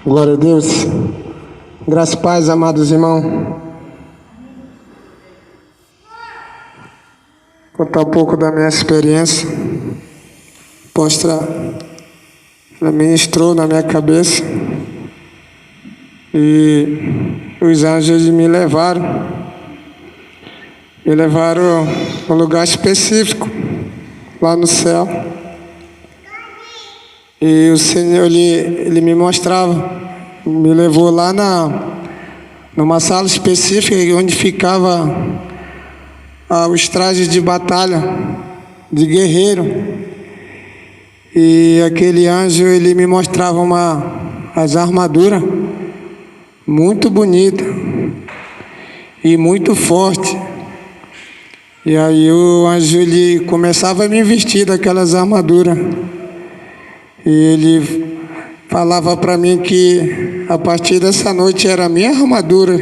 Glória a Deus. Graças e paz, amados irmãos. Contar um pouco da minha experiência. Postra, ela ministrou na minha cabeça. E os anjos me levaram a um lugar específico, lá no céu. E o Senhor, ele me mostrava, me levou lá numa sala específica onde ficava os trajes de batalha, de guerreiro. E aquele anjo, ele me mostrava as armaduras muito bonitas e muito fortes. E aí o anjo, ele começava a me vestir daquelas armaduras. E ele falava para mim que a partir dessa noite era a minha armadura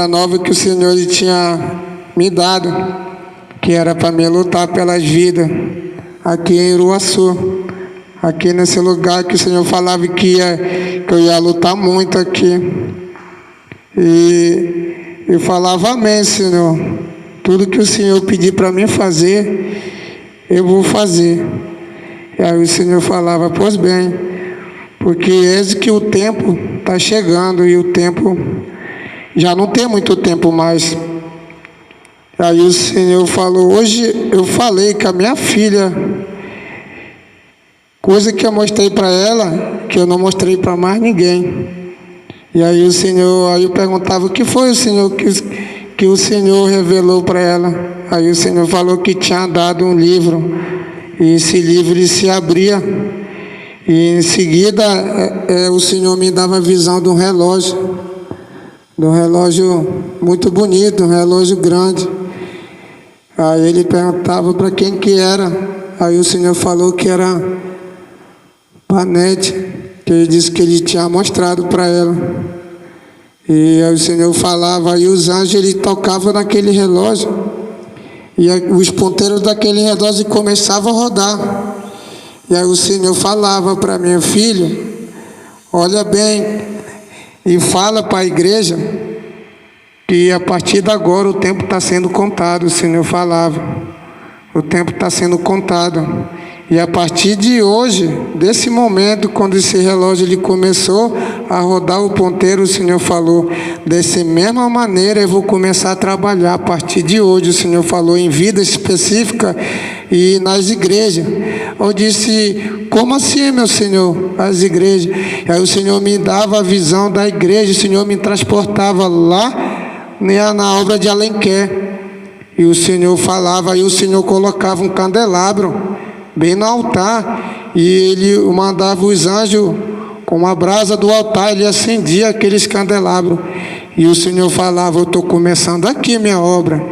nova que o Senhor ele tinha me dado, que era para me lutar pelas vidas aqui em Uruaçu, aqui nesse lugar que o Senhor falava que eu ia lutar muito aqui. E eu falava: amém, Senhor, tudo que o Senhor pedir para mim fazer, eu vou fazer. E aí o Senhor falava: pois bem, porque eis que o tempo está chegando e o tempo já não tem muito tempo mais. Aí o Senhor falou: hoje eu falei com a minha filha, coisa que eu mostrei para ela, que eu não mostrei para mais ninguém. E aí o Senhor, aí eu perguntava: o que foi o Senhor que o Senhor revelou para ela? Aí o Senhor falou que tinha dado um livro. E esse livro ele se abria, e em seguida o Senhor me dava a visão de um relógio muito bonito, um relógio grande. Aí ele perguntava para quem que era. Aí o Senhor falou que era Panete, que ele disse que ele tinha mostrado para ela. E aí o Senhor falava, aí os anjos ele tocavam naquele relógio. E os ponteiros daquele relógio começavam a rodar. E aí o Senhor falava para mim: filho, olha bem e fala para a igreja que a partir de agora o tempo está sendo contado. O Senhor falava: o tempo está sendo contado. E a partir de hoje, desse momento, quando esse relógio ele começou a rodar o ponteiro, o Senhor falou: dessa mesma maneira eu vou começar a trabalhar a partir de hoje. O Senhor falou em vida específica e nas igrejas. Eu disse: como assim, meu Senhor, as igrejas? E aí o Senhor me dava a visão da igreja, o Senhor me transportava lá na obra de Alenquer. E o Senhor falava, aí o Senhor colocava um candelabro bem no altar, e ele mandava os anjos com a brasa do altar, ele acendia aqueles candelabros. E o Senhor falava: eu estou começando aqui minha obra.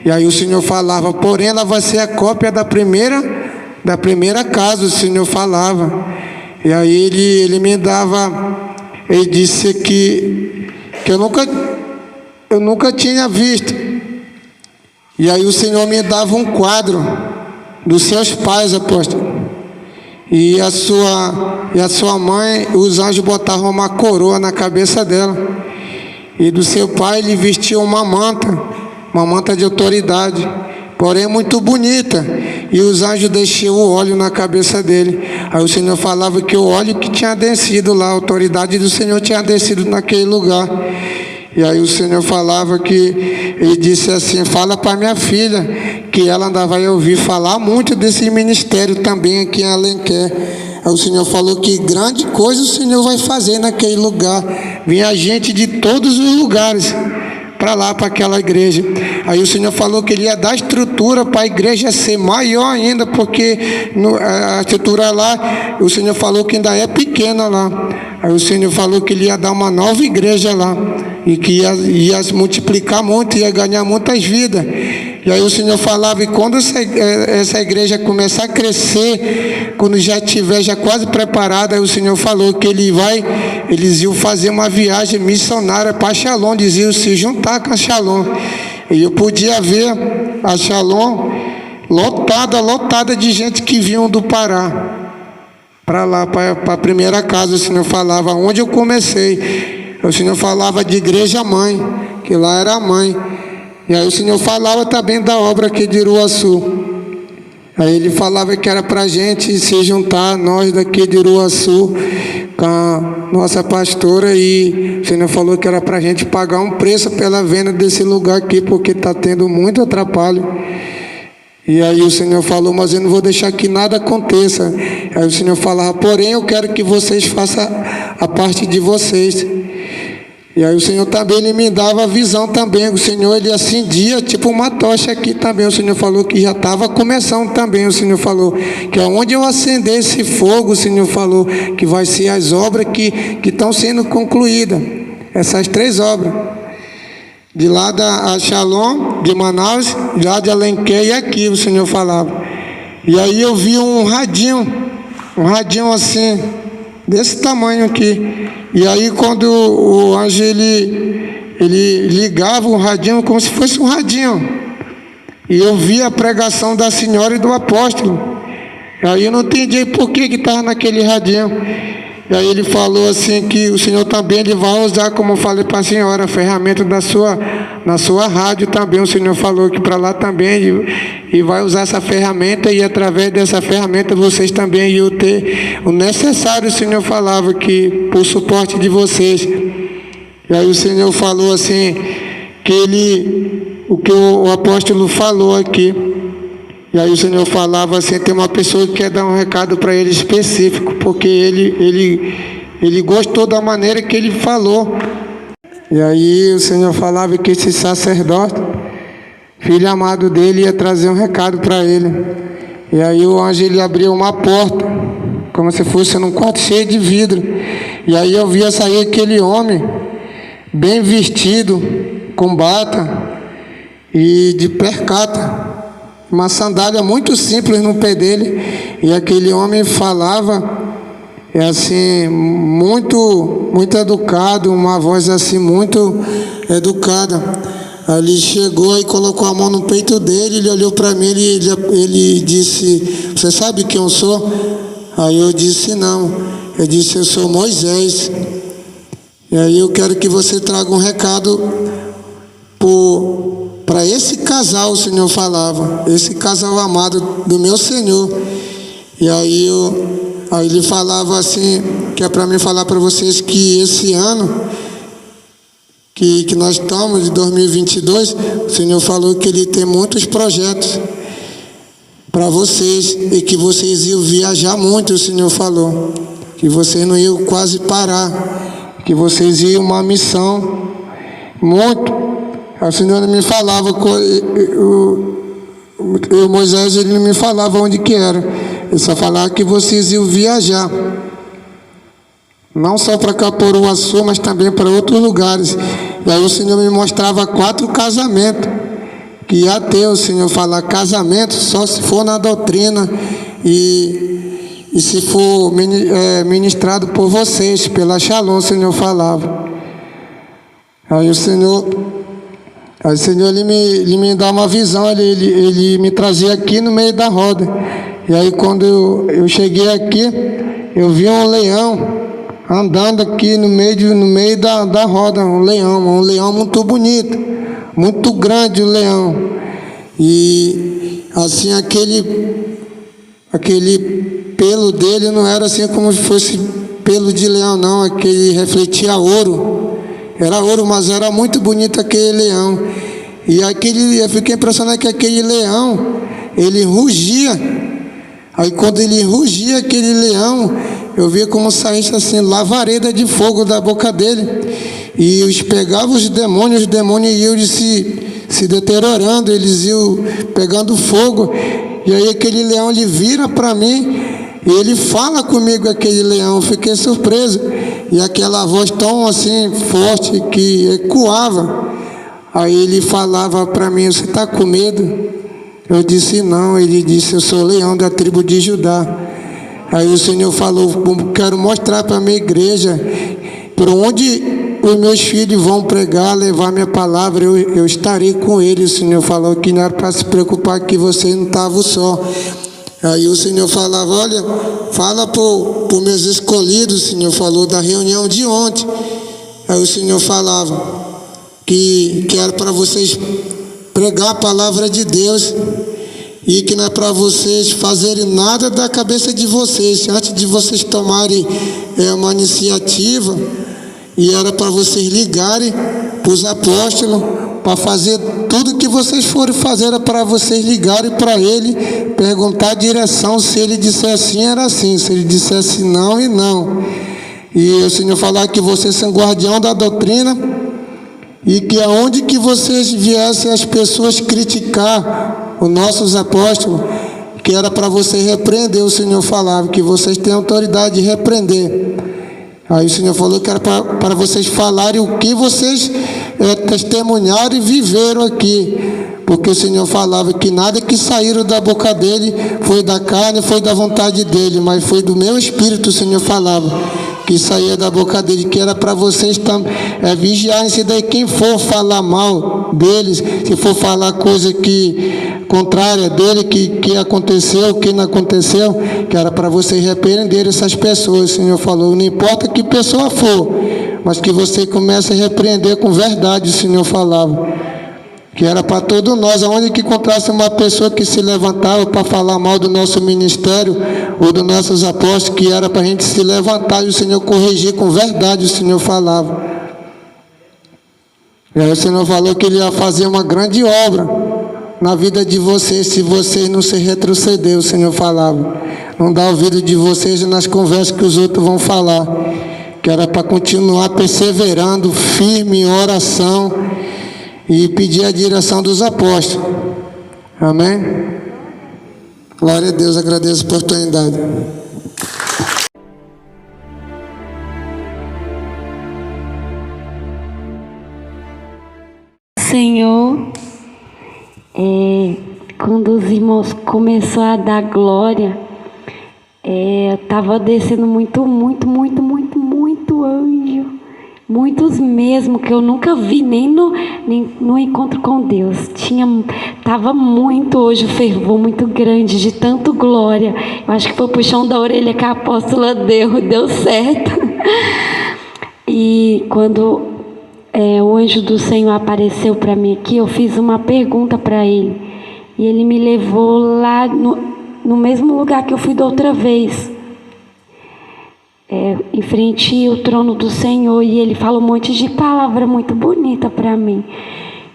E aí o Senhor falava: porém ela vai ser a cópia da primeira casa. O Senhor falava. E aí ele me dava, ele disse que eu nunca tinha visto. E aí o Senhor me dava um quadro dos seus pais, apóstolo. E a sua mãe, os anjos botavam uma coroa na cabeça dela. E do seu pai ele vestia uma manta de autoridade, porém muito bonita. E os anjos deixavam o óleo na cabeça dele. Aí o Senhor falava que o óleo que tinha descido lá, a autoridade do Senhor tinha descido naquele lugar. E aí o Senhor falava que, ele disse assim: fala para minha filha que ela ainda vai ouvir falar muito desse ministério também aqui em Alenquer. Aí o Senhor falou que grande coisa o Senhor vai fazer naquele lugar. Vinha gente de todos os lugares para lá, para aquela igreja. Aí o Senhor falou que ele ia dar estrutura para a igreja ser maior ainda, porque a estrutura lá, o Senhor falou que ainda é pequena lá. Aí o Senhor falou que ele ia dar uma nova igreja lá, e que ia se multiplicar muito, ia ganhar muitas vidas. E aí o Senhor falava, e quando essa igreja começar a crescer, quando já estiver já quase preparada, aí o Senhor falou que eles iam fazer uma viagem missionária para Shalom, eles iam se juntar com a Shalom. E eu podia ver a Shalom lotada de gente que vinham do Pará para lá, para a primeira casa. O Senhor falava onde eu comecei. O Senhor falava de igreja mãe, que lá era a mãe. E aí o Senhor falava também da obra aqui de Iruaçu. Aí ele falava que era para a gente se juntar, nós daqui de Iruaçu, com a nossa pastora, e o Senhor falou que era para a gente pagar um preço pela venda desse lugar aqui, porque está tendo muito atrapalho. E aí o Senhor falou, mas eu não vou deixar que nada aconteça. Aí o Senhor falava, porém eu quero que vocês façam a parte de vocês. E aí o Senhor também, ele me dava a visão também. O Senhor, ele acendia tipo uma tocha aqui também. O Senhor falou que já estava começando também. O Senhor falou que onde eu acender esse fogo, o Senhor falou que vai ser as obras que estão sendo concluídas. Essas 3 obras. De lá da Shalom, de Manaus, já de Alenquer e aqui o Senhor falava. E aí eu vi um radinho assim, desse tamanho aqui. E aí quando o anjo ele ligava o radinho como se fosse um radinho. E eu vi a pregação da senhora e do apóstolo. E aí eu não entendi por que estava naquele radinho. E aí ele falou assim que o Senhor também ele vai usar, como eu falei para a senhora, a ferramenta na sua rádio também. O Senhor falou que para lá também e vai usar essa ferramenta, e através dessa ferramenta vocês também iam ter o necessário. O Senhor falava que por suporte de vocês. E aí o Senhor falou assim que o que o apóstolo falou aqui. E aí o Senhor falava assim, tem uma pessoa que quer dar um recado para ele específico, porque ele gostou da maneira que ele falou. E aí o Senhor falava que esse sacerdote, filho amado dele, ia trazer um recado para ele. E aí o anjo, ele abriu uma porta, como se fosse num quarto cheio de vidro. E aí eu via sair aquele homem, bem vestido, com bata e de percata, uma sandália muito simples no pé dele, e aquele homem falava assim, muito educado, uma voz assim muito educada. Aí ele chegou e colocou a mão no peito dele, ele olhou para mim, ele disse, você sabe quem eu sou? Aí eu disse, não. Ele disse, eu sou Moisés. E aí eu quero que você traga um recado para esse casal, o Senhor falava, esse casal amado do meu Senhor. E aí ele falava assim, que é para mim falar para vocês que esse ano que nós estamos, de 2022, o Senhor falou que Ele tem muitos projetos para vocês, e que vocês iam viajar muito. O Senhor falou que vocês não iam quase parar, que vocês iam uma missão muito. O Senhor me falava, Moisés, ele não me falava onde que era, ele só falava que vocês iam viajar, não só para Caporuaçu, mas também para outros lugares. E aí o Senhor me mostrava 4 casamentos que ia ter. O Senhor falar casamento só se for na doutrina e se for ministrado por vocês, pela Shalom, o Senhor falava. Aí o Senhor ele me dá uma visão, ele me trazia aqui no meio da roda. E aí quando eu cheguei aqui, eu vi um leão andando aqui no meio da roda, um leão muito bonito, muito grande o leão. E assim aquele pelo dele não era assim como se fosse pelo de leão, não, aquele refletia ouro. Era ouro, mas era muito bonito aquele leão. E eu fiquei impressionado que aquele leão, ele rugia. Aí quando ele rugia, aquele leão, eu via como saísse assim, lavareda de fogo da boca dele. E pegava os demônios iam se deteriorando, eles iam pegando fogo. E aí aquele leão, ele vira para mim, e ele fala comigo, aquele leão. Eu fiquei surpreso. E aquela voz tão assim forte que ecoava. Aí ele falava para mim, você está com medo? Eu disse não. Ele disse, eu sou leão da tribo de Judá. Aí o Senhor falou, quero mostrar para a minha igreja por onde os meus filhos vão pregar, levar minha palavra, eu estarei com eles. O Senhor falou que não era para se preocupar, que você não estava só. Aí o Senhor falava, olha, fala para os meus escolhidos, o Senhor falou da reunião de ontem. Aí o Senhor falava que era para vocês pregar a palavra de Deus e que não é para vocês fazerem nada da cabeça de vocês, antes de vocês tomarem uma iniciativa, e era para vocês ligarem para os apóstolos, para fazer tudo que vocês forem fazer, era para vocês ligarem para ele, perguntar a direção, se ele dissesse sim, era assim, se ele dissesse não, e não. E o Senhor falar que vocês são guardião da doutrina, e que aonde que vocês viessem as pessoas criticar os nossos apóstolos, que era para vocês repreender, o Senhor falava, que vocês têm autoridade de repreender. Aí o Senhor falou que era para vocês falarem o que vocês testemunharam e viveram aqui, porque o Senhor falava que nada que saíram da boca dele foi da carne, foi da vontade dele, mas foi do meu espírito, o Senhor falava, que saía da boca dele, que era para vocês vigiarem se daí quem for falar mal deles, se for falar coisa contrária dele, que aconteceu, que não aconteceu, que era para vocês repreenderem essas pessoas. O Senhor falou, não importa que pessoa for, mas que você comece a repreender com verdade, o Senhor falava. Que era para todos nós, aonde que encontrasse uma pessoa que se levantava para falar mal do nosso ministério, ou dos nossos apóstolos, que era para a gente se levantar e o Senhor corrigir com verdade, o Senhor falava. E aí o Senhor falou que Ele ia fazer uma grande obra na vida de vocês, se vocês não se retroceder, o Senhor falava. Não dá ouvido de vocês nas conversas que os outros vão falar, que era para continuar perseverando, firme em oração, e pedir a direção dos apóstolos. Amém? Glória a Deus, agradeço a oportunidade. Senhor, quando os irmãos começaram a dar glória, estava descendo muito anjo. Muitos mesmo, que eu nunca vi nem no encontro com Deus. Tava muito hoje, o fervor muito grande, de tanto glória. Eu acho que foi o puxão da orelha que a apóstola deu certo. E quando o anjo do Senhor apareceu para mim aqui, eu fiz uma pergunta para ele. E ele me levou lá no mesmo lugar que eu fui da outra vez. Em frente ao trono do Senhor, e ele falou um monte de palavra muito bonita para mim.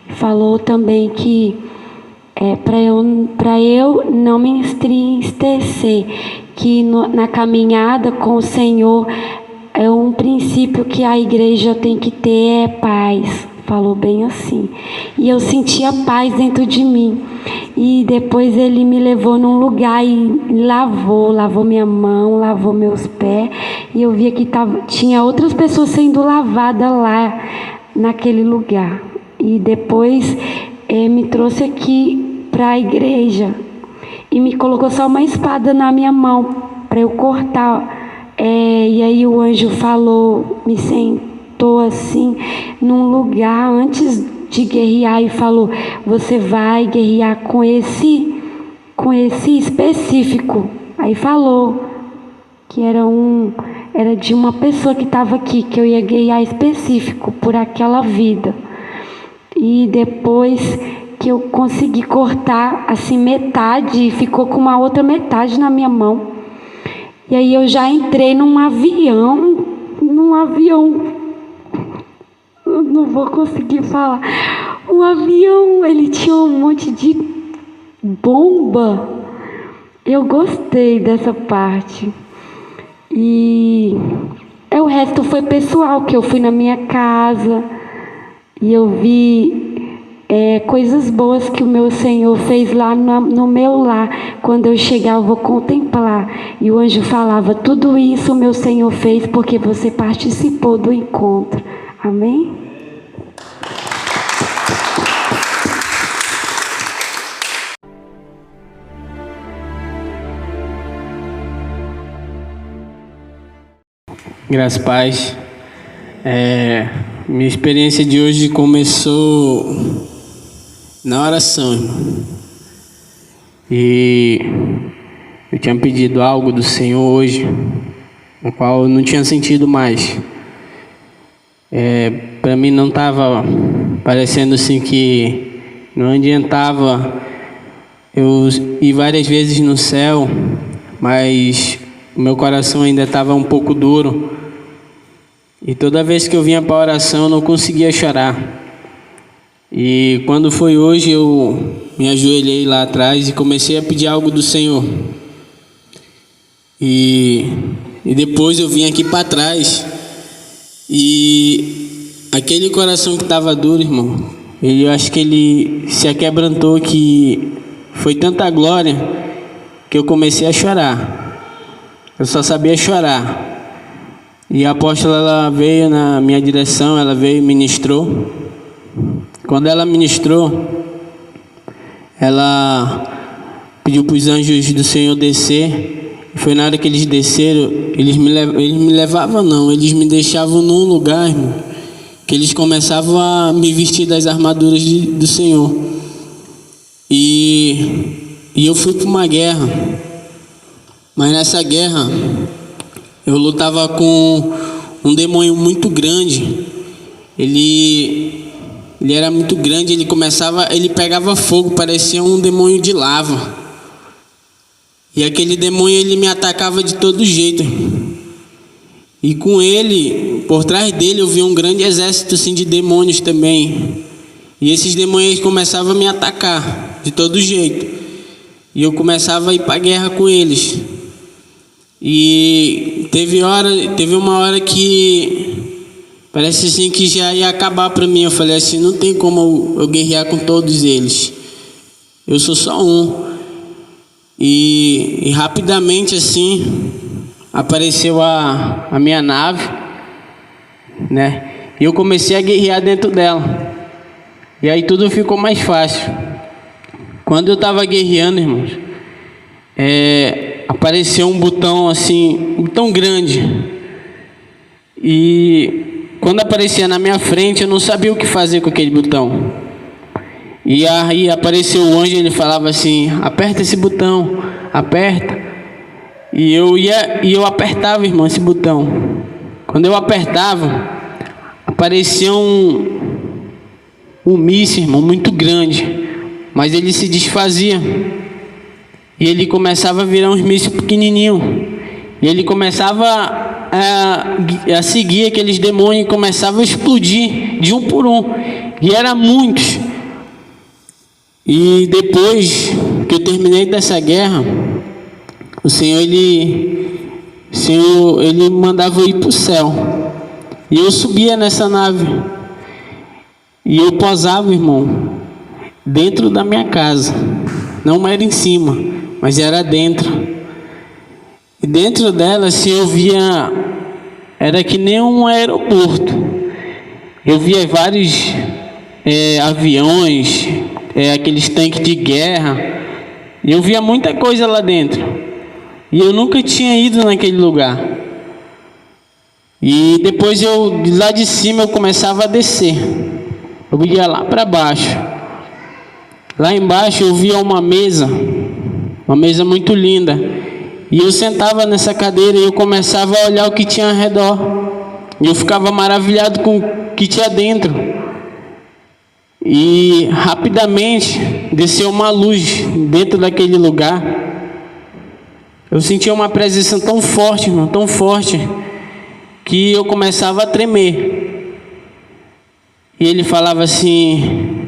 Falou também que para eu não me entristecer, que na caminhada com o Senhor é um princípio que a igreja tem que ter, paz. Falou bem assim. E eu sentia paz dentro de mim. E depois ele me levou num lugar e lavou minha mão, lavou meus pés. E eu via que tinha outras pessoas sendo lavadas lá, naquele lugar. E depois me trouxe aqui para a igreja. E me colocou só uma espada na minha mão, para eu cortar. E aí o anjo falou, me sentou assim, num lugar antes de guerrear, e falou, você vai guerrear com esse específico. Aí falou que era de uma pessoa que estava aqui, que eu ia guerrear específico por aquela vida. E depois que eu consegui cortar assim metade, ficou com uma outra metade na minha mão. E aí eu já entrei num avião, eu não vou conseguir falar. O avião, ele tinha um monte de bomba. Eu gostei dessa parte. E o resto foi pessoal, que eu fui na minha casa e eu vi coisas boas que o meu Senhor fez lá no meu lar. Quando eu chegar, eu vou contemplar. E o anjo falava, tudo isso o meu Senhor fez porque você participou do encontro. Amém? Graças a paz. Minha experiência de hoje começou na oração, irmão. E Eu tinha pedido algo do Senhor hoje, no qual eu não tinha sentido mais. Para mim não estava parecendo assim que não adiantava eu ir várias vezes no céu, mas o meu coração ainda estava um pouco duro. E toda vez que eu vinha para a oração eu não conseguia chorar. E quando foi hoje eu me ajoelhei lá atrás e comecei a pedir algo do Senhor. E depois eu vim aqui para trás e aquele coração que estava duro, irmão, eu acho que ele se aquebrantou, que foi tanta glória que eu comecei a chorar. Eu só sabia chorar. E a apóstola, ela veio na minha direção, ela veio e ministrou. Quando ela ministrou, ela pediu para os anjos do Senhor descer. E foi na hora que eles desceram, eles me levavam não, eles me deixavam num lugar, irmão, que eles começavam a me vestir das armaduras do Senhor. E eu fui para uma guerra. Mas nessa guerra eu lutava com um demônio muito grande. Ele era muito grande, ele pegava fogo, parecia um demônio de lava. E aquele demônio, ele me atacava de todo jeito. E com ele, por trás dele, eu via um grande exército assim, de demônios também. E esses demônios começavam a me atacar de todo jeito. E eu começava a ir para a guerra com eles. E teve uma hora que parece assim que já ia acabar para mim. Eu falei assim, não tem como eu guerrear com todos eles. Eu sou só um. E rapidamente assim apareceu a minha nave, né? E eu comecei a guerrear dentro dela. E aí tudo ficou mais fácil. Quando eu estava guerreando, irmãos, apareceu um botão assim, um botão grande. E quando aparecia na minha frente, eu não sabia o que fazer com aquele botão. E aí apareceu o anjo, ele falava assim, aperta esse botão, aperta. E eu apertava, irmão, esse botão. Quando eu apertava, aparecia um míssil, irmão, muito grande. Mas ele se desfazia. E ele começava a virar uns mísseis pequenininhos. E ele começava a seguir aqueles demônios e começava a explodir de um por um. E eram muitos. E depois que eu terminei dessa guerra, o Senhor ele mandava eu ir para o céu. E eu subia nessa nave. E eu posava, irmão, dentro da minha casa. Não era em cima, mas era dentro. E dentro dela, assim, eu via, era que nem um aeroporto. Eu via vários aviões, aqueles tanques de guerra. Eu via muita coisa lá dentro. E eu nunca tinha ido naquele lugar. E depois lá de cima, eu começava a descer. Eu ia lá para baixo. Lá embaixo eu via uma mesa muito linda. E eu sentava nessa cadeira e eu começava a olhar o que tinha ao redor. E eu ficava maravilhado com o que tinha dentro. E rapidamente desceu uma luz dentro daquele lugar. Eu sentia uma presença tão forte, irmão, tão forte, que eu começava a tremer. E ele falava assim,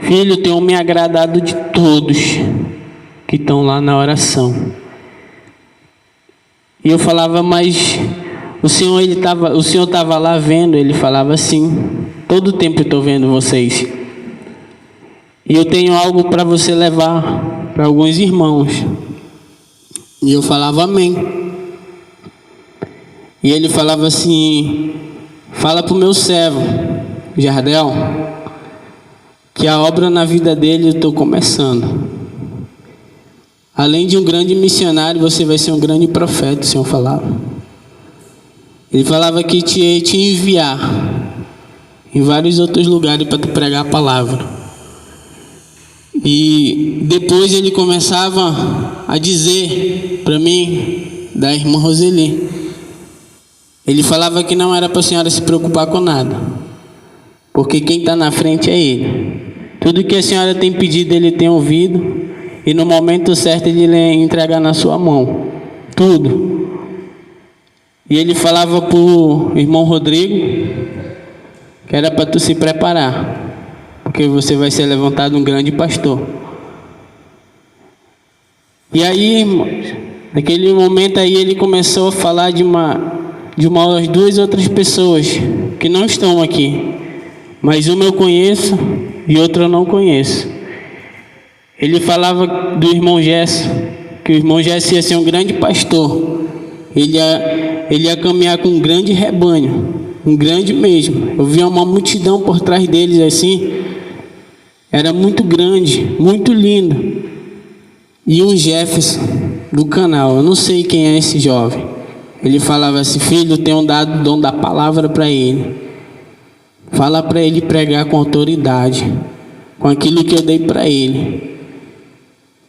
filho, tenho me agradado de todos que estão lá na oração. E eu falava, mas o Senhor estava lá vendo. Ele falava assim, todo tempo eu estou vendo vocês. E eu tenho algo para você levar para alguns irmãos. E eu falava amém. E ele falava assim, fala para o meu servo, Jardel, que a obra na vida dele eu estou começando. Além de um grande missionário, você vai ser um grande profeta, o Senhor falava. Ele falava que te enviar em vários outros lugares para te pregar a palavra. E depois ele começava a dizer para mim da irmã Roseli. Ele falava que não era para a senhora se preocupar com nada, porque quem está na frente é ele. Tudo que a senhora tem pedido ele tem ouvido, e no momento certo ele lhe entregar na sua mão tudo. E ele falava para o irmão Rodrigo que era para tu se preparar, porque você vai ser levantado um grande pastor. E aí, naquele momento aí, ele começou a falar de umas duas outras pessoas que não estão aqui, mas uma eu conheço e outra eu não conheço. Ele falava do irmão Gesso, que o irmão Gesso ia ser um grande pastor. Ele ia caminhar com um grande rebanho, um grande mesmo. Eu via uma multidão por trás deles assim, era muito grande, muito lindo. E um Jefferson do canal, eu não sei quem é esse jovem. Ele falava assim: filho, eu tenho dado o dom da palavra para ele. Fala para ele pregar com autoridade, com aquilo que eu dei para ele.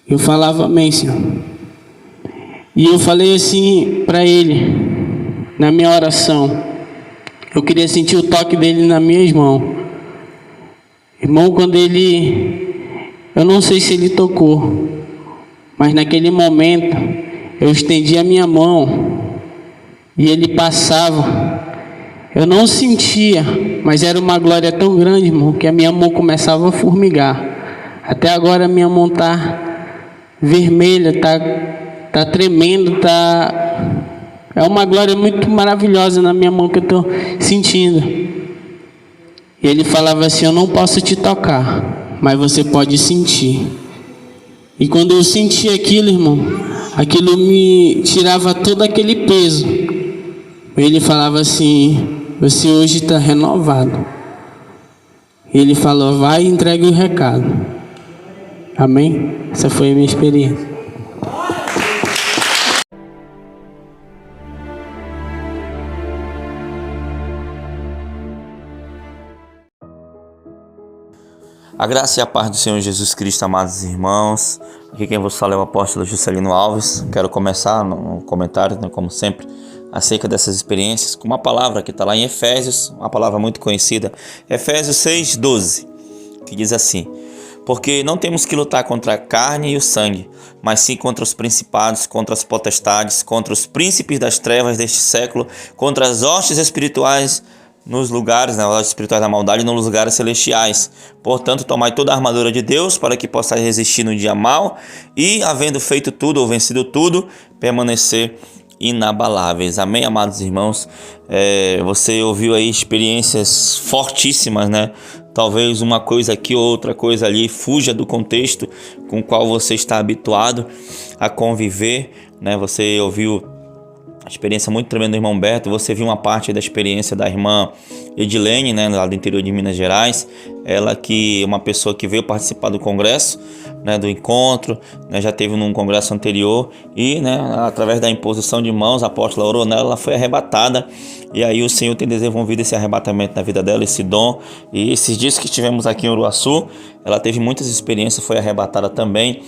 Eu falava: amém, Senhor. E eu falei assim para ele, na minha oração, eu queria sentir o toque dele nas minhas mãos. Irmão, quando eu não sei se ele tocou, mas naquele momento eu estendi a minha mão e ele passava. Eu não sentia, mas era uma glória tão grande, irmão, que a minha mão começava a formigar. Até agora a minha mão está vermelha, tá tremendo, é uma glória muito maravilhosa na minha mão que eu estou sentindo. E ele falava assim: eu não posso te tocar, mas você pode sentir. E quando eu senti aquilo, irmão, aquilo me tirava todo aquele peso. Ele falava assim: você hoje está renovado. E ele falou: vai e entregue o recado. Amém? Essa foi a minha experiência. A graça e a paz do Senhor Jesus Cristo, amados irmãos. Aqui quem vos fala é o apóstolo Juscelino Alves. Quero começar no comentário, como sempre, acerca dessas experiências, com uma palavra que está lá em Efésios, uma palavra muito conhecida, Efésios 6:12, que diz assim: porque não temos que lutar contra a carne e o sangue, mas sim contra os principados, contra as potestades, contra os príncipes das trevas deste século, contra as hostes espirituais nos lugares, as hostes espirituais da maldade nos lugares celestiais. Portanto, tomai toda a armadura de Deus para que possais resistir no dia mau e, havendo feito tudo ou vencido tudo, permanecer inabaláveis. Amém, amados irmãos? Você ouviu aí experiências fortíssimas, né? Talvez uma coisa aqui, outra coisa ali, fuja do contexto com o qual você está habituado a conviver, né? Você ouviu a experiência muito tremenda do irmão Beto, você viu uma parte da experiência da irmã Edilene, né, lá do interior de Minas Gerais. Ela que é uma pessoa que veio participar do congresso, né, do encontro, né, já teve num congresso anterior e, né, através da imposição de mãos, a apóstola orou nela, ela foi arrebatada. E aí o Senhor tem desenvolvido esse arrebatamento na vida dela, esse dom. E esses dias que estivemos aqui em Uruaçu, ela teve muitas experiências, foi arrebatada também.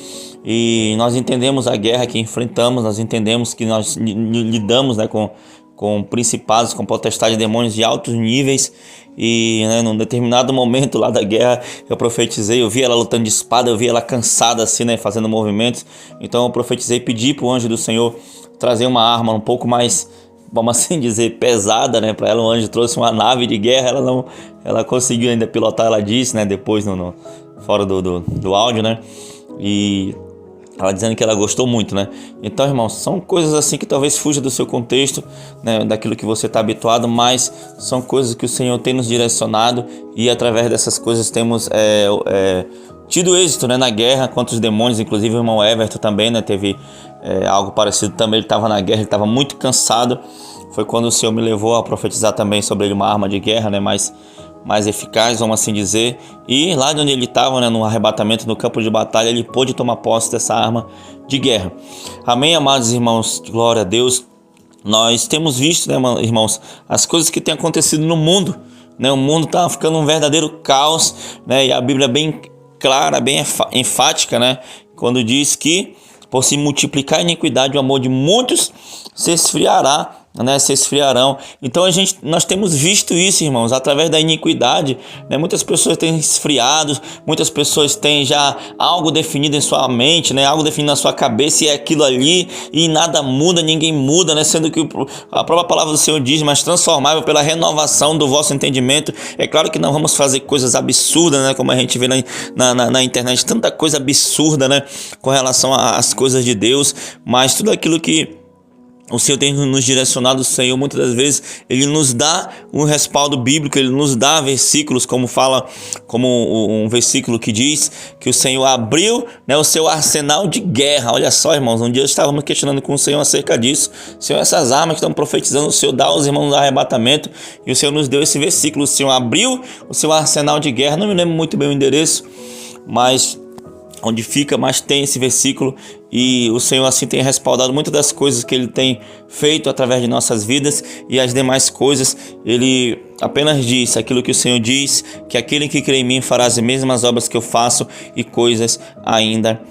E nós entendemos a guerra que enfrentamos, nós entendemos que nós lidamos, né, com principados, com potestades de demônios de altos níveis. E, né, num determinado momento lá da guerra, eu profetizei, eu vi ela lutando de espada, eu vi ela cansada assim, né, fazendo movimentos. Então eu profetizei, pedi para o anjo do Senhor trazer uma arma um pouco mais, vamos assim dizer, pesada, né, para ela. O anjo trouxe uma nave de guerra, ela conseguiu ainda pilotar, ela disse, né, depois fora do áudio, né, e ela dizendo que ela gostou muito, né? Então, irmãos, são coisas assim que talvez fuja do seu contexto, né, daquilo que você está habituado, mas são coisas que o Senhor tem nos direcionado e através dessas coisas temos tido êxito, né, na guerra contra os demônios. Inclusive o irmão Everton também, né, teve algo parecido também. Ele estava na guerra, ele estava muito cansado. Foi quando o Senhor me levou a profetizar também sobre ele uma arma de guerra, né, mais eficaz, vamos assim dizer. E lá de onde ele estava, né, no arrebatamento, no campo de batalha, ele pôde tomar posse dessa arma de guerra. Amém, amados irmãos, glória a Deus. Nós temos visto, né, irmãos, as coisas que têm acontecido no mundo, né? O mundo está ficando um verdadeiro caos, né? E a Bíblia bem clara, bem enfática, né? Quando diz que por se multiplicar a iniquidade, o amor de muitos se esfriará, né, se esfriarão. Então nós temos visto isso, irmãos, através da iniquidade, né? Muitas pessoas têm esfriado, muitas pessoas têm já algo definido em sua mente, né? Algo definido na sua cabeça, e é aquilo ali, e nada muda, ninguém muda, né? Sendo que a própria palavra do Senhor diz, mas transformável pela renovação do vosso entendimento. É claro que não vamos fazer coisas absurdas, né? Como a gente vê na internet, tanta coisa absurda, né? Com relação às coisas de Deus, mas tudo aquilo que o Senhor tem nos direcionado, o Senhor muitas das vezes Ele nos dá um respaldo bíblico, Ele nos dá versículos, como um versículo que diz que o Senhor abriu, né, o seu arsenal de guerra. Olha só, irmãos, um dia estávamos questionando com o Senhor acerca disso. Senhor, essas armas que estão profetizando, o Senhor dá aos irmãos do arrebatamento, e o Senhor nos deu esse versículo. O Senhor abriu o seu arsenal de guerra, não me lembro muito bem o endereço, mas onde fica, mas tem esse versículo, e o Senhor assim tem respaldado muitas das coisas que Ele tem feito através de nossas vidas, e as demais coisas Ele apenas diz aquilo que o Senhor diz, que aquele que crê em mim fará as mesmas obras que eu faço e coisas ainda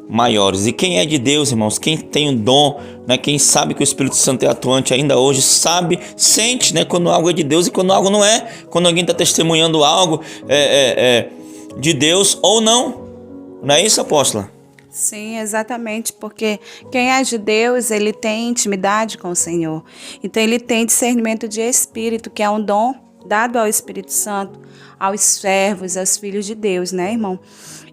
maiores. E quem é de Deus, irmãos, quem tem o dom, né, quem sabe que o Espírito Santo é atuante ainda hoje, sabe, sente, né, quando algo é de Deus e quando algo não é, quando alguém está testemunhando algo de Deus ou não. Não é isso, apóstola? Sim, exatamente, porque quem é de Deus, ele tem intimidade com o Senhor. Então ele tem discernimento de espírito, que é um dom dado ao Espírito Santo, aos servos, aos filhos de Deus, né, irmão?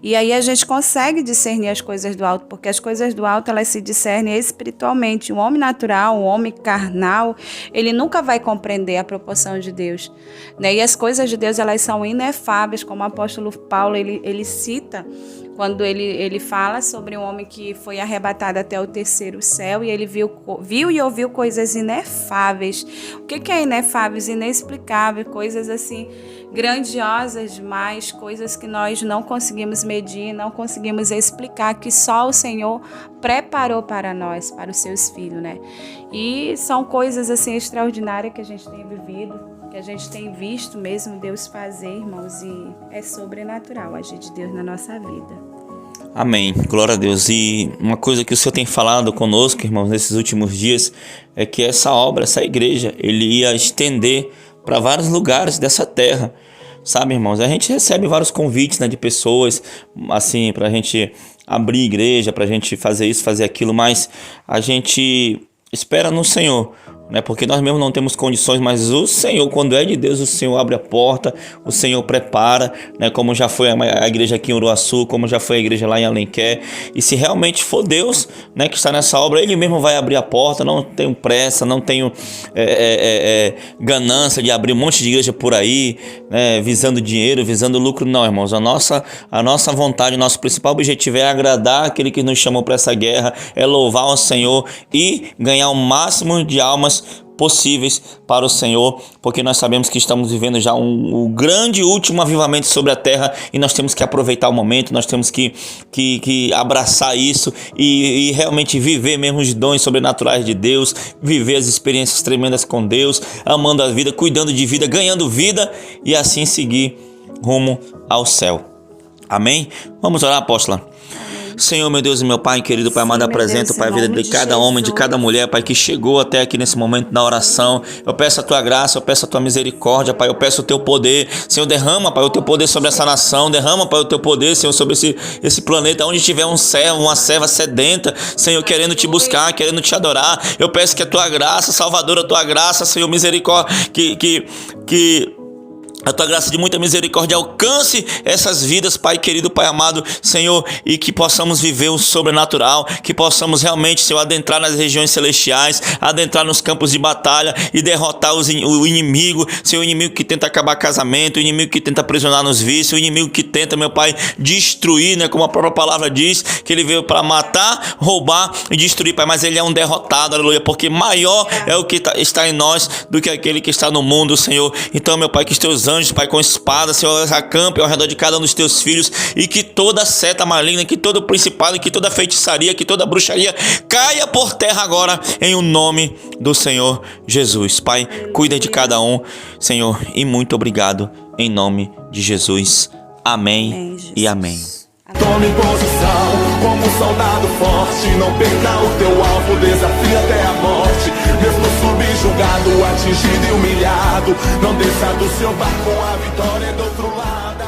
E aí a gente consegue discernir as coisas do alto, porque as coisas do alto, elas se discernem espiritualmente. Um homem natural, um homem carnal, ele nunca vai compreender a proporção de Deus, né? E as coisas de Deus, elas são inefáveis, como o apóstolo Paulo, ele cita, quando ele fala sobre um homem que foi arrebatado até o terceiro céu, e ele viu e ouviu coisas inefáveis. O que é inefáveis? Inexplicáveis, coisas assim grandiosas demais, coisas que nós não conseguimos medir, não conseguimos explicar, que só o Senhor preparou para nós, para os seus filhos, né? E são coisas assim extraordinárias que a gente tem vivido, que a gente tem visto mesmo Deus fazer, irmãos, e é sobrenatural agir de Deus na nossa vida. Amém, glória a Deus. E uma coisa que o Senhor tem falado conosco, irmãos, nesses últimos dias, é que essa obra, essa igreja, Ele ia estender para vários lugares dessa terra, sabe, irmãos? A gente recebe vários convites, né, de pessoas, assim, para a gente abrir igreja, para a gente fazer isso, fazer aquilo, mas a gente espera no Senhor, né? Porque nós mesmos não temos condições, mas o Senhor, quando é de Deus, o Senhor abre a porta, o Senhor prepara, né? Como já foi a igreja aqui em Uruaçu, como já foi a igreja lá em Alenquer. E se realmente for Deus, né, que está nessa obra, Ele mesmo vai abrir a porta. Não tenho pressa, não tenho ganância de abrir um monte de igreja por aí, né, visando dinheiro, visando lucro. Não, irmãos, a nossa vontade, nosso principal objetivo é agradar aquele que nos chamou para essa guerra, é louvar o Senhor e ganhar o máximo de almas possíveis para o Senhor, porque nós sabemos que estamos vivendo já um grande último avivamento sobre a terra, e nós temos que aproveitar o momento, nós temos que abraçar isso e realmente viver mesmo os dons sobrenaturais de Deus, viver as experiências tremendas com Deus, amando a vida, cuidando de vida, ganhando vida, e assim seguir rumo ao céu. Amém? Vamos orar, apóstola? Senhor, meu Deus e meu Pai querido, Pai amado, apresento, Pai, a vida de cada homem, de cada mulher, Pai, que chegou até aqui nesse momento da oração. Eu peço a Tua graça, eu peço a Tua misericórdia, Pai, eu peço o Teu poder. Senhor, derrama, Pai, o Teu poder sobre essa nação, derrama, Pai, o Teu poder, Senhor, sobre esse planeta, onde tiver um servo, uma serva sedenta, Senhor, querendo Te buscar, querendo Te adorar. Eu peço que a Tua graça, Salvador, a Tua graça, Senhor, misericórdia, que a Tua graça de muita misericórdia alcance essas vidas, Pai querido, Pai amado, Senhor, e que possamos viver o sobrenatural, que possamos realmente, Senhor, adentrar nas regiões celestiais, adentrar nos campos de batalha e derrotar o inimigo, Senhor, o inimigo que tenta acabar casamento, o inimigo que tenta aprisionar nos vícios, o inimigo que tenta, meu Pai, destruir, né, como a própria palavra diz, que ele veio para matar, roubar e destruir, Pai, mas ele é um derrotado, aleluia, porque maior é o que está em nós do que aquele que está no mundo, Senhor. Então, meu Pai, que os Teus anjos, Pai, com espada, Senhor, acampe ao redor de cada um dos Teus filhos, e que toda seta maligna, que todo principado, que toda feitiçaria, que toda bruxaria caia por terra agora, em o nome do Senhor Jesus. Pai, cuida de cada um, Senhor, e muito obrigado, em nome de Jesus. Amém, Amém, Jesus. e amém. Tome posição como um soldado forte. Não perca o teu alvo, desafia até a morte. Mesmo subjugado, atingido e humilhado, não desça do seu barco, a vitória é do outro lado.